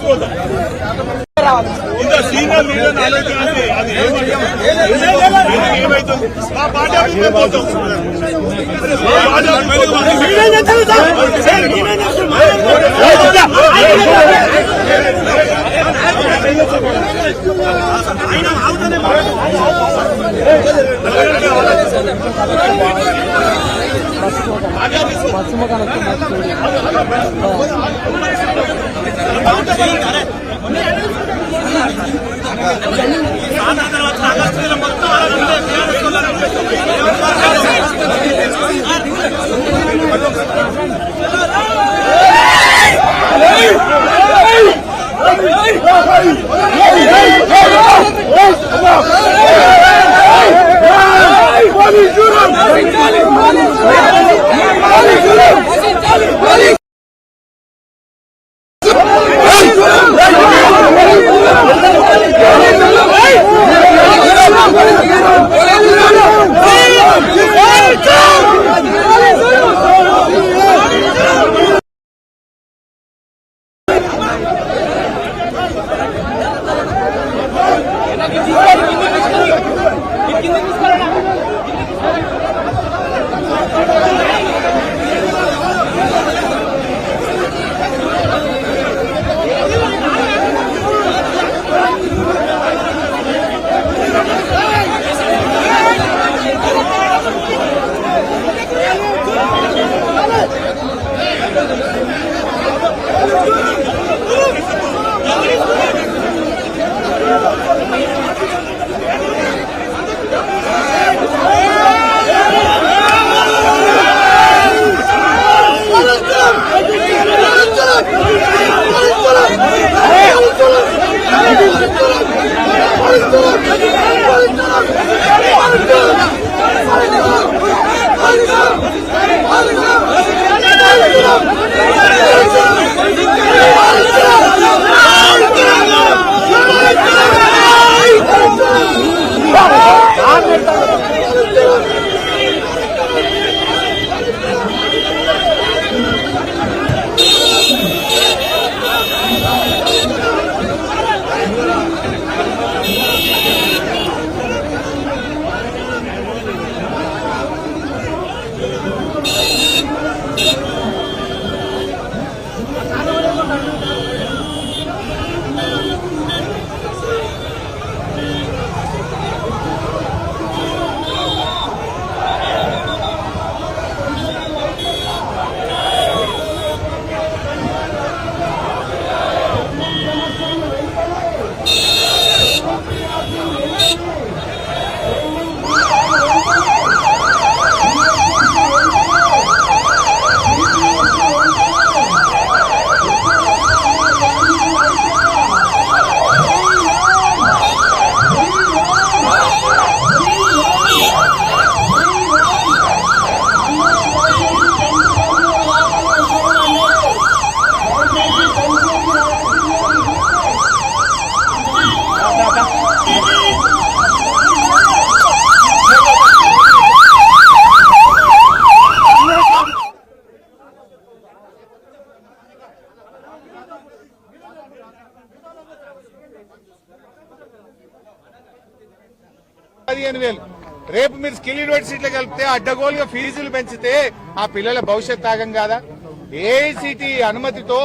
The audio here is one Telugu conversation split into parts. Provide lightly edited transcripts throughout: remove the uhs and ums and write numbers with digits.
మర్చిపోతాం. ఇంత సీనియర్ లీడర్ ఆలోచించి అది ఏమైతుంది మా పార్టీ పోతాం. రేపు మీరు స్కిల్ యూనివర్సిటీలో కలిపితే అడ్డగోలుగా ఫీజులు పెంచితే ఆ పిల్లల భవిష్యత్ ఆగం కాదా? ఏఐసిటి అనుమతితో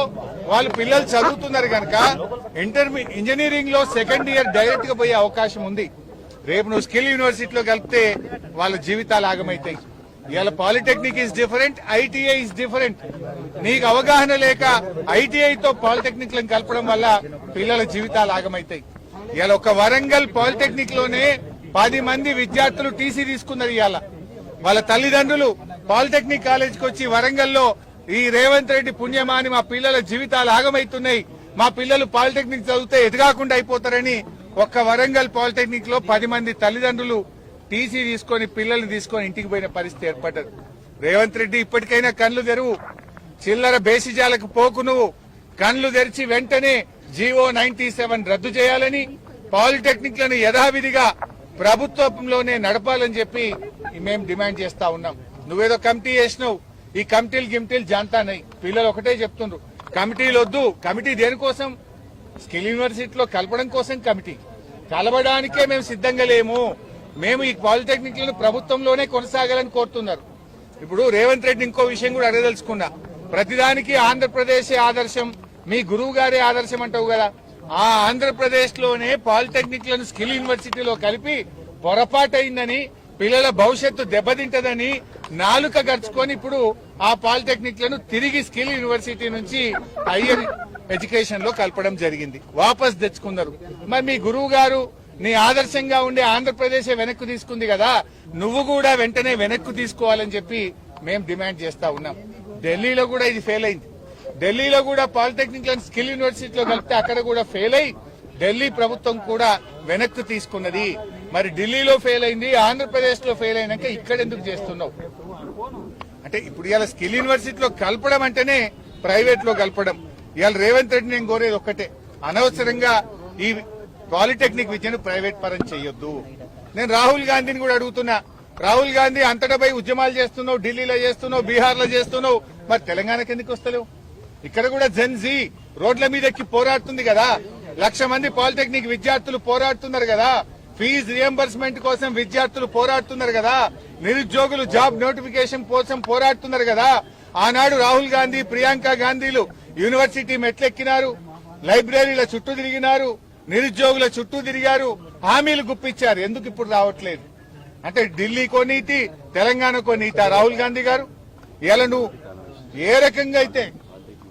వాళ్ళు పిల్లలు చదువుతున్నారు కనుక ఇంజనీరింగ్ లో సెకండ్ ఇయర్ డైరెక్ట్ గా పోయే అవకాశం ఉంది. రేపు నువ్వు స్కిల్ యూనివర్సిటీలో కలిపితే వాళ్ళ జీవితాలు ఆగమైతాయి. ఇవాళ polytechnic is different, ITI is different. నీకు అవగాహన లేక ఐటీఐతో పాలిటెక్నిక్ లను కలపడం వల్ల పిల్లల జీవితాలు ఆగమైతాయి. ఇవాళ ఒక వరంగల్ పాలిటెక్నిక్ లోనే 10 మంది విద్యార్థులు టీసీ తీసుకున్నారు. ఇవాళ వాళ్ళ తల్లిదండ్రులు పాలిటెక్నిక్ కాలేజీకి వచ్చి వరంగల్లో ఈ రేవంత్ రెడ్డి పుణ్యమాని మా పిల్లల జీవితాలు ఆగమైతున్నాయి, మా పిల్లలు పాలిటెక్నిక్ చదివితే ఎదగాకుండా అయిపోతారని ఒక్క వరంగల్ పాలిటెక్నిక్ లో 10 మంది తల్లిదండ్రులు టీసీ తీసుకొని పిల్లల్ని తీసుకొని ఇంటికి పోయిన పరిస్థితి ఏర్పడ్డది. రేవంత్ రెడ్డి ఇప్పటికైనా కళ్లు తెరువు, చిల్లర బేసిజాలకు పోకు. నువ్వు కళ్లు తెరిచి వెంటనే జీవో 97 రద్దు చేయాలని, పాలిటెక్నిక్ లను యథావిధిగా ప్రభుత్వంలోనే నడపాలని చెప్పి మేము డిమాండ్ చేస్తా ఉన్నాం. నువ్వేదో కమిటీ చేసినావు, ఈ కమిటీలు గిమిటీలు జాంతానాయి. పిల్లలు ఒకటే చెప్తుండ్రు, కమిటీలు వద్దు. కమిటీ దేనికోసం? స్కిల్ యూనివర్సిటీలో కలపడం కోసం కమిటీ, కలవడానికే మేము సిద్ధంగా లేము. మేము ఈ పాలిటెక్నిక్లను ప్రభుత్వంలోనే కొనసాగాలని కోరుతున్నారు. ఇప్పుడు రేవంత్ రెడ్డి ఇంకో విషయం కూడా అడగదలుచుకున్నా. ప్రతిదానికి ఆంధ్రప్రదేశే ఆదర్శం, మీ గురువు గారే ఆదర్శం అంటావు కదా. ఆ ఆంధ్రప్రదేశ్ లోనే పాలిటెక్నిక్లను స్కిల్ యూనివర్సిటీలో కలిపి పొరపాటైందని, పిల్లల భవిష్యత్తు దెబ్బతింటదని నాలుక గడుచుకొని ఇప్పుడు ఆ పాలిటెక్నిక్లను తిరిగి స్కిల్ యూనివర్సిటీ నుంచి హయ్యర్ ఎడ్యుకేషన్ లో కలపడం జరిగింది. వాపస్ తెచ్చుకున్నారు. మరి మీ గురువు గారు నీ ఆదర్శంగా ఉండే ఆంధ్రప్రదేశ్ వెనక్కు తీసుకుంది కదా, నువ్వు కూడా వెంటనే వెనక్కు తీసుకోవాలని చెప్పి మేము డిమాండ్ చేస్తా ఉన్నాం. ఢిల్లీలో కూడా ఇది ఫెయిల్ అయింది. ఢిల్లీలో కూడా పాలిటెక్నిక్లను స్కిల్ యూనివర్సిటీలో కలిపితే అక్కడ కూడా ఫెయిల్ అయి ఢిల్లీ ప్రభుత్వం కూడా వెనక్కు తీసుకున్నది. మరి ఢిల్లీలో ఫెయిల్ అయింది, ఆంధ్రప్రదేశ్ లో ఫెయిల్ అయినాక ఇక్కడ ఎందుకు చేస్తున్నావు? అంటే ఇప్పుడు ఇలా స్కిల్ యూనివర్సిటీలో కలపడం అంటేనే ప్రైవేట్ లో కలపడం. ఇవాళ రేవంత్ రెడ్డి నేను కోరేది ఒక్కటే, అనవసరంగా ఈ పాలిటెక్నిక్ విద్యను ప్రైవేట్ పరం చేయొద్దు. నేను రాహుల్ గాంధీని కూడా అడుగుతున్నా, రాహుల్ గాంధీ అంతటా పోయి ఉద్యమాలు చేస్తున్నావు, ఢిల్లీలో చేస్తున్నావు, బీహార్ లో చేస్తున్నావు, మరి తెలంగాణకి ఎందుకు వస్తలేవు? ఇక్కడ కూడా జెన్జీ రోడ్ల మీద ఎక్కి పోరాడుతుంది కదా, 1,00,000 మంది పాలిటెక్నిక్ విద్యార్థులు పోరాడుతున్నారు కదా, ఫీజు రియంబర్స్మెంట్ కోసం విద్యార్థులు పోరాడుతున్నారు కదా, నిరుద్యోగులు జాబ్ నోటిఫికేషన్ కోసం పోరాడుతున్నారు కదా. ఆనాడు రాహుల్ గాంధీ, ప్రియాంక గాంధీలు యూనివర్సిటీ మెట్లెక్కినారు, లైబ్రరీల చుట్టూ తిరిగినారు, నిరుద్యోగుల చుట్టూ తిరిగారు, హామీలు గుప్పించారు. ఎందుకు ఇప్పుడు రావట్లేదు? అంటే ఢిల్లీకో నీతి, తెలంగాణకో నీతి. రాహుల్ గాంధీ గారు ఇలా నువ్వు ఏ రకంగా అయితే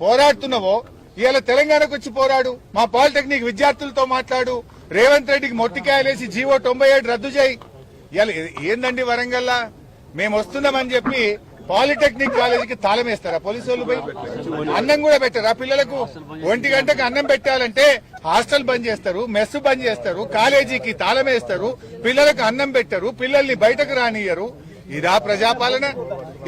పోరాడుతున్నావో ఇవాళ తెలంగాణకు వచ్చి పోరాడు, మా పాలిటెక్నిక్ విద్యార్థులతో మాట్లాడు, రేవంత్ రెడ్డికి మొట్టికాయలేసి జీవో 97 రద్దు చేయి. ఇవాళ ఏందండి వరంగల్లా మేము వస్తున్నామని చెప్పి పాలిటెక్నిక్ కాలేజీకి తాళం వేస్తారా పోలీసు వాళ్ళు? పోయి అన్నం కూడా పెట్టారా పిల్లలకు? 1 గంటకు అన్నం పెట్టాలంటే హాస్టల్ బంద్ చేస్తారు, మెస్ బంద్ చేస్తారు, కాలేజీకి తాళం వేస్తారు, పిల్లలకు అన్నం పెట్టరు, పిల్లల్ని బయటకు రానియ్యరు. ఇదా ప్రజాపాలన?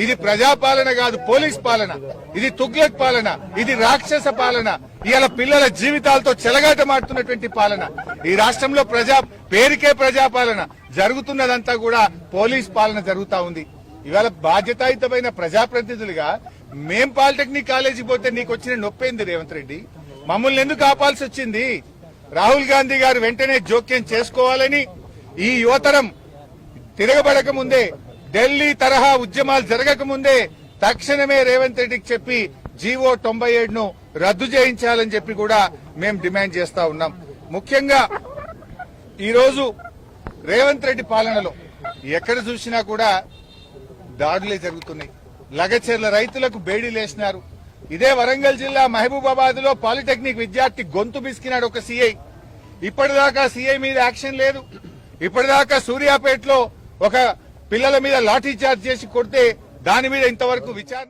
ఇది ప్రజాపాలన కాదు, పోలీస్ పాలన. ఇది తుగ్లక్ పాలన, ఇది రాక్షస పాలన. ఇవాళ పిల్లల జీవితాలతో చెలగాటమాడుతున్నటువంటి పాలన. ఈ రాష్ట్రంలో పేరుకే ప్రజాపాలన, జరుగుతున్నదంతా కూడా పోలీస్ పాలన జరుగుతా ఉంది. ఇవాళ బాధ్యతాయుతమైన ప్రజాప్రతినిధులుగా మేం పాలిటెక్నిక్ కాలేజీ పోతే నీకు వచ్చిన నొప్పేంది రేవంత్ రెడ్డి? మమ్మల్ని ఎందుకు ఆపాల్సి వచ్చింది? రాహుల్ గాంధీ గారు వెంటనే జోక్యం చేసుకోవాలని, ఈ యువతరం తిరగబడక ముందే, ఢిల్లీ తరహా ఉద్యమాలు జరగక ముందే తక్షణమే రేవంత్ రెడ్డికి చెప్పి జీవో 97ను రద్దు చేయించాలని చెప్పి కూడా మేము డిమాండ్ చేస్తా ఉన్నాం. ముఖ్యంగా ఈరోజు రేవంత్ రెడ్డి పాలనలో ఎక్కడ చూసినా కూడా దాడులే జరుగుతున్నాయి. లగచెర్ల రైతులకు బేడీలేసినారు. ఇదే వరంగల్ జిల్లా మహబూబాబాద్ లో పాలిటెక్నిక్ విద్యార్థి గొంతు బిసికినాడు ఒక సీఐ. ఇప్పటిదాకా సీఐ మీద యాక్షన్ లేదు. ఇప్పటిదాకా సూర్యాపేటలో ఒక పిల్లల మీద లాఠీ చార్జ్ చేసి కొడితే దాని మీద ఇంతవరకు విచారణ